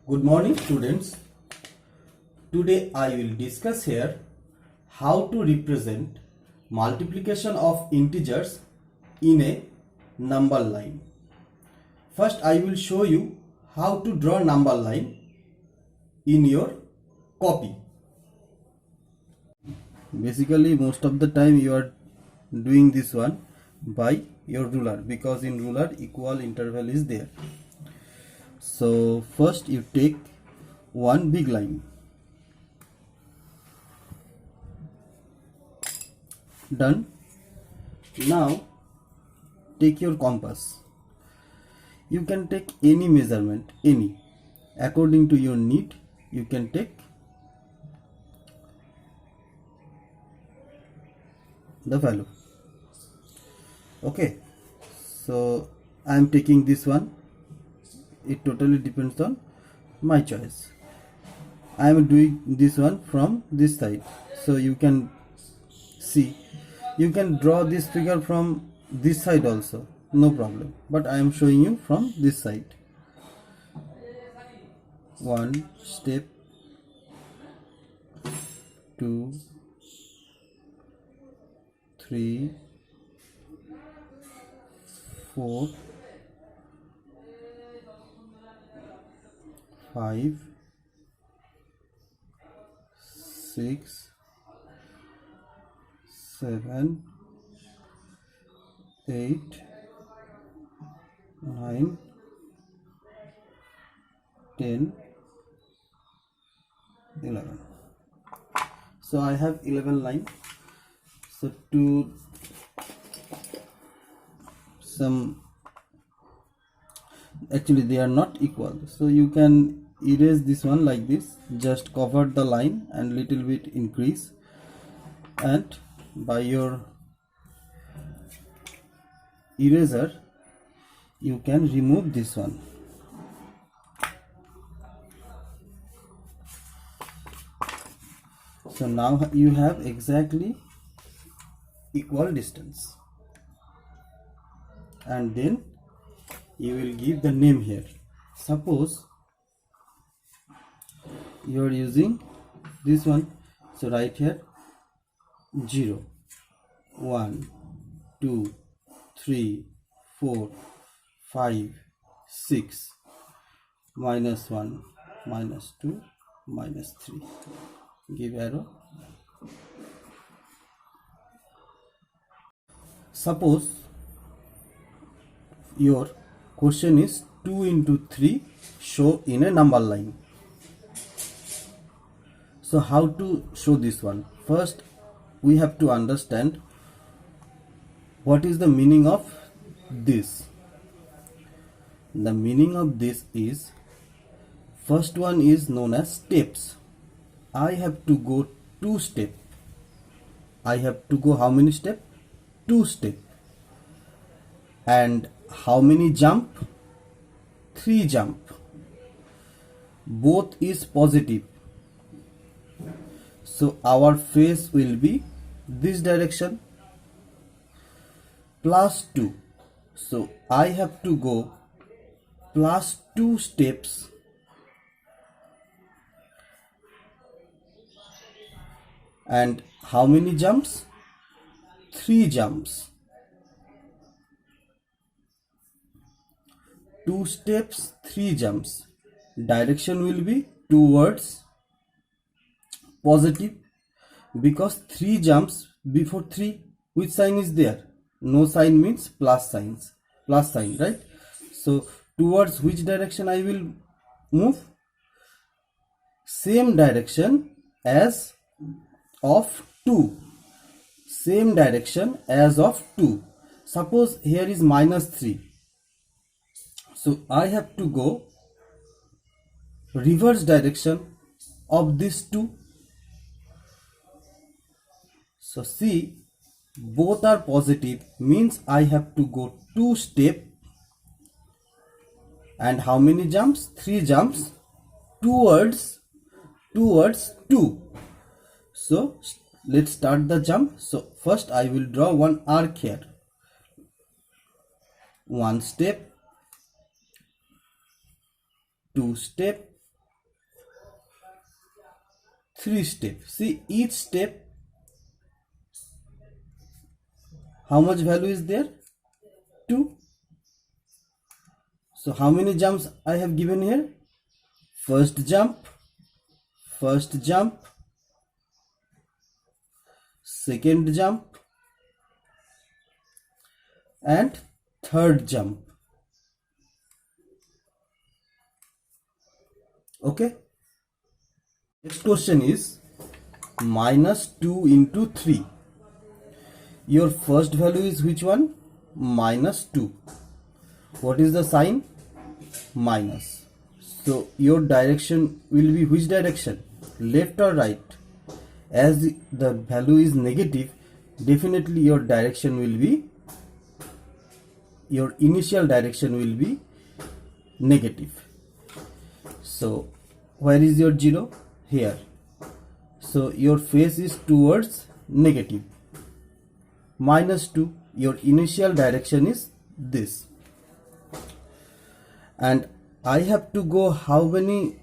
Good morning students. Today I will discuss here how to represent multiplication of integers in a number line. First I will show you how to draw number line in your copy. Basically most of the time you are doing this one by your ruler because in ruler equal interval is there. So first you take one big line. Done. Now take your compass. You can take any measurement, any. According to your need, you can take the value. Okay. So I am taking this one. It totally depends on my choice. I am doing this one from this side. So you can see, you can draw this figure from this side also, no problem, but I am showing you from this side. One step, 2, 3, 4, 5, 6, 7, 8, 9, 10, 11. So I have 11 lines. So to some, actually they are not equal, so you can erase this one like this. Just cover the line and little bit increase, and by your eraser you can remove this one. So now you have exactly equal distance, and then you will give the name here. Suppose you are using this one, so write here 0, 1, 2, 3, 4, 5, 6, minus 1, minus 2, minus 3. Give arrow. Suppose your question is 2 into 3 show in a number line. So how to show this one? First we have to understand what is the meaning of this. The meaning of this is, first one is known as steps. I have to go 2 steps. I have to go how many steps? 2 steps. And how many jump? 3 jump. Both is positive. So our face will be this direction, plus 2. So I have to go plus 2 steps and how many jumps? 3 jumps. 2 steps, 3 jumps. Direction will be towards positive, because 3 jumps before 3, which sign is there? No sign means plus signs, plus sign, right? So towards which direction I will move? Same direction as of 2. Same direction as of 2. Suppose here is minus 3. So I have to go reverse direction of this 2. So see, both are positive, means I have to go 2 steps and how many jumps? 3 jumps towards 2. So let's start the jump. So first I will draw one arc here. 1 step, 2 step, 3 steps. See, each step, how much value is there? 2. So how many jumps I have given here? First jump, second jump, and third jump. Okay. Next question is minus 2 into 3. Your first value is which one? Minus 2. What is the sign? Minus. So your direction will be which direction? Left or right? As the value is negative, definitely your direction will be, your initial direction will be negative. So where is your 0? Here. So your face is towards negative. Minus 2, your initial direction is this. And I have to go how many,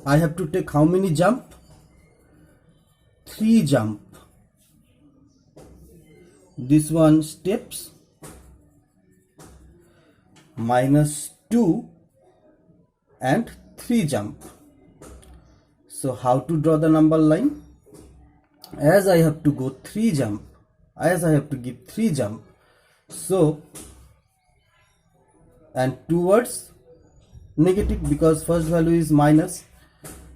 I have to take how many jump? 3 jump. This one steps, minus 2 and 3 jump. So how to draw the number line? As I have to go 3 jump, as I have to give 3 jump, so, and towards negative, because first value is minus,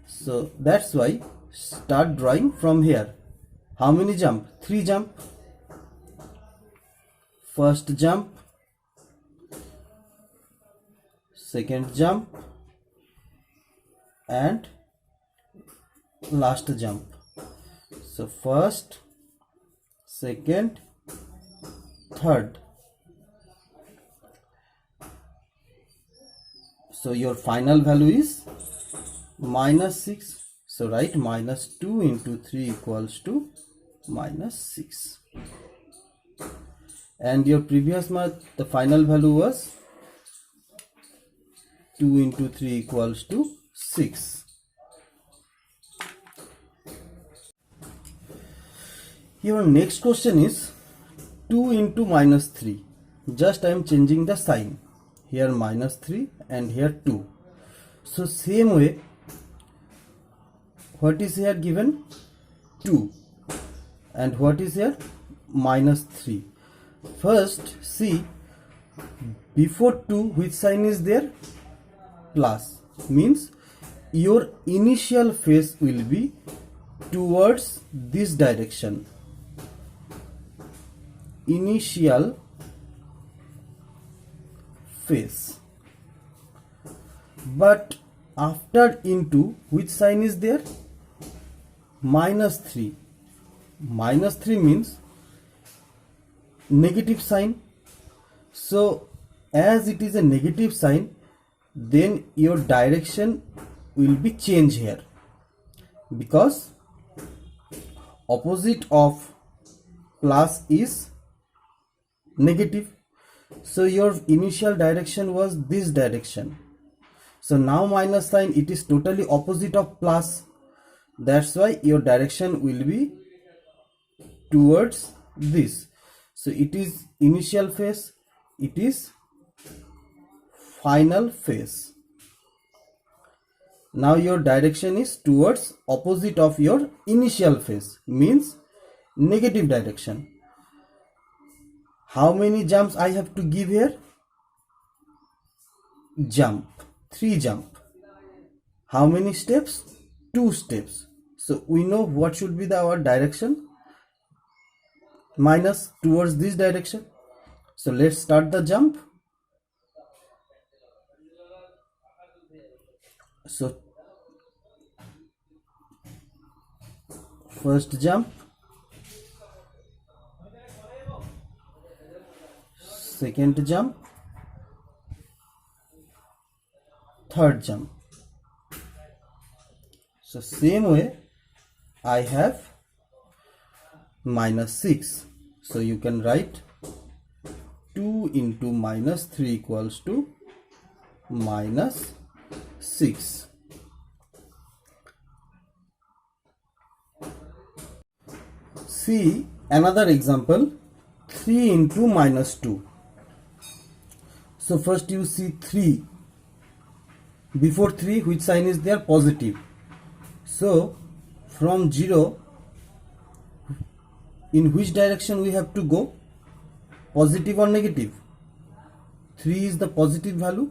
so that's why start drawing from here. How many jump? 3 jump. First jump, second jump, and last jump. So first, second, third. So your final value is minus 6. So write minus 2 into 3 equals to minus 6. And your previous math, the final value was 2 into 3 equals to 6. Your next question is 2 into minus 3. Just I am changing the sign. Here minus 3 and here 2. So same way, what is here given? 2. And what is here? Minus 3. First see, before 2 which sign is there? Plus. Means your initial face will be towards this direction. Initial face. But after into which sign is there? Minus 3. Minus 3 means negative sign. So as it is a negative sign, then your direction will be changed here, because opposite of plus is negative. So your initial direction was this direction. So now minus sign, it is totally opposite of plus. That's why your direction will be towards this. So it is initial phase, it is final phase. Now your direction is towards opposite of your initial phase, means negative direction. How many jumps I have to give here? Jump. 3 jump. How many steps? 2 steps. So we know what should be our direction. Minus towards this direction. So let's start the jump. So first jump, second jump, third jump. So same way I have minus 6. So you can write 2 into minus 3 equals to minus 6. See another example, 3 into minus 2. So first you see 3. Before 3, which sign is there? Positive. So from 0, in which direction we have to go? Positive or negative? 3 is the positive value,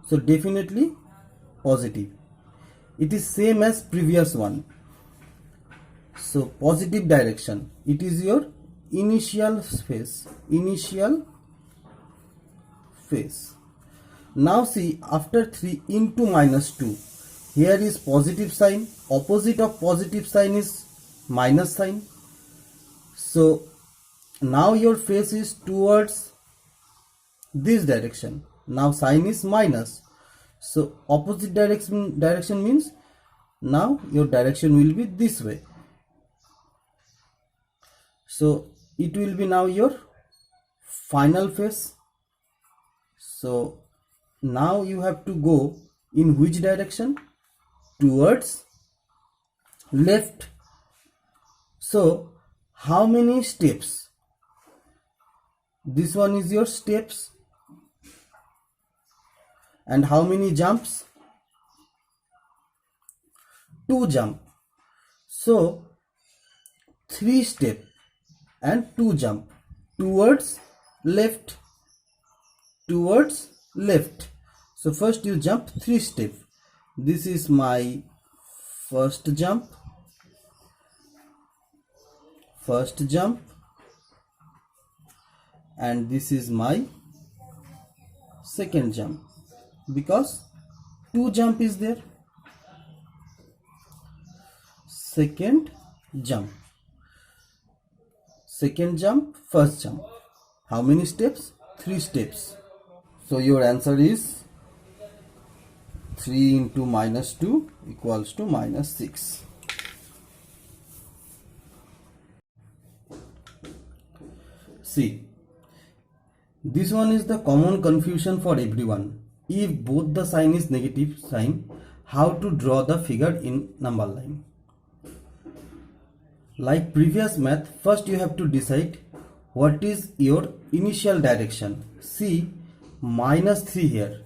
so definitely positive. It is same as previous one. So positive direction, it is your initial phase. Now see, after 3 into minus 2, here is positive sign. Opposite of positive sign is minus sign. So now your face is towards this direction. Now sign is minus. So opposite direction means now your direction will be this way. So it will be now your final face. So now you have to go in which direction? Towards left. So how many steps? This one is your steps. And how many jumps? 2 jump. So 3 step and 2 jump towards left. So first you jump 3 step. This is my first jump, and this is my second jump, because 2 jump is there. Second jump, first jump. How many steps? 3 steps. So your answer is 3 into minus 2 equals to minus 6. See, this one is the common confusion for everyone. If both the sign is negative sign, how to draw the figure in number line? Like previous math, first you have to decide what is your initial direction. See, minus 3 here.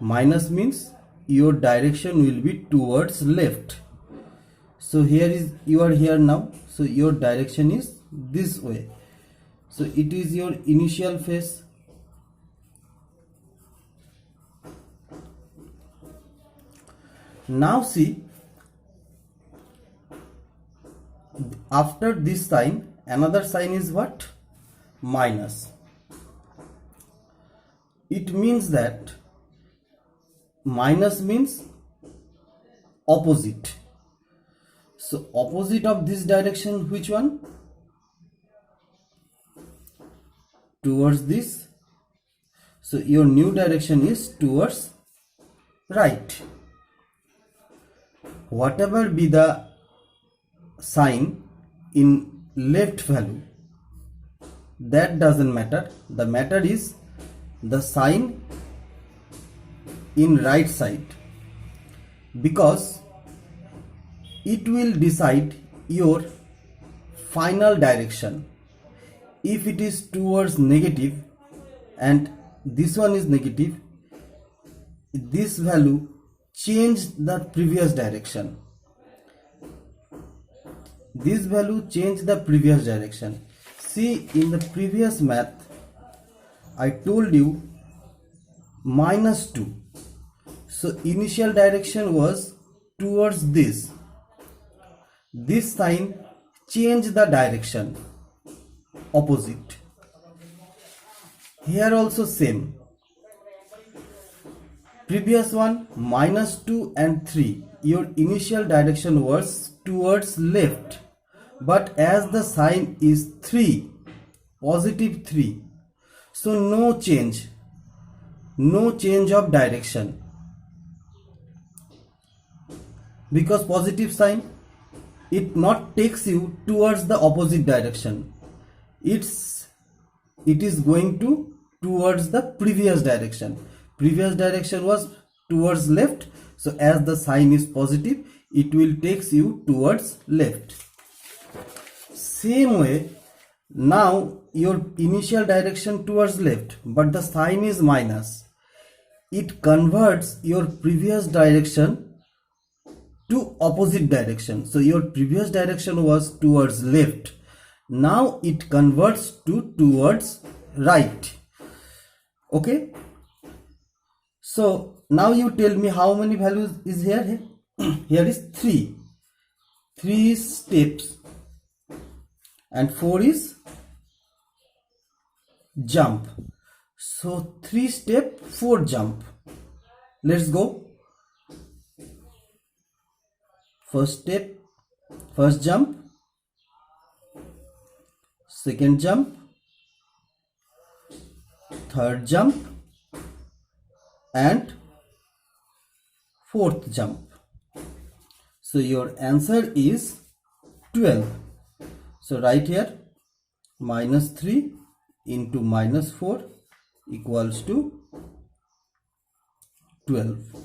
Minus means your direction will be towards left. So here is, you are here now, so your direction is this way. So it is your initial phase. Now see, after this sign, another sign is what? Minus. It means that minus means opposite. So opposite of this direction, which one? Towards this. So your new direction is towards right. Whatever be the sign in left value, that doesn't matter. The matter is the sign in right side, because it will decide your final direction. If it is towards negative and this one is negative, this value change the previous direction. This value change the previous direction. See, in the previous math, I told you minus 2. So initial direction was towards this. This sign change the direction, opposite. Here also same. Previous one, minus 2 and 3. Your initial direction was towards left. But as the sign is 3, positive 3, so no change of direction, because positive sign, it not takes you towards the opposite direction. It is going towards the previous direction. Previous direction was towards left, so as the sign is positive, it will takes you towards left. Same way, now your initial direction towards left, but the sign is minus. It converts your previous direction to opposite direction. So your previous direction was towards left. Now it converts to towards right. Okay. So now you tell me how many values is here? Here is 3. 3 steps and 4 is jump. So 3 step, 4 jump. Let's go. First step, first jump, second jump, third jump, and fourth jump. So your answer is 12. So write here -3 into -4 equals to 12.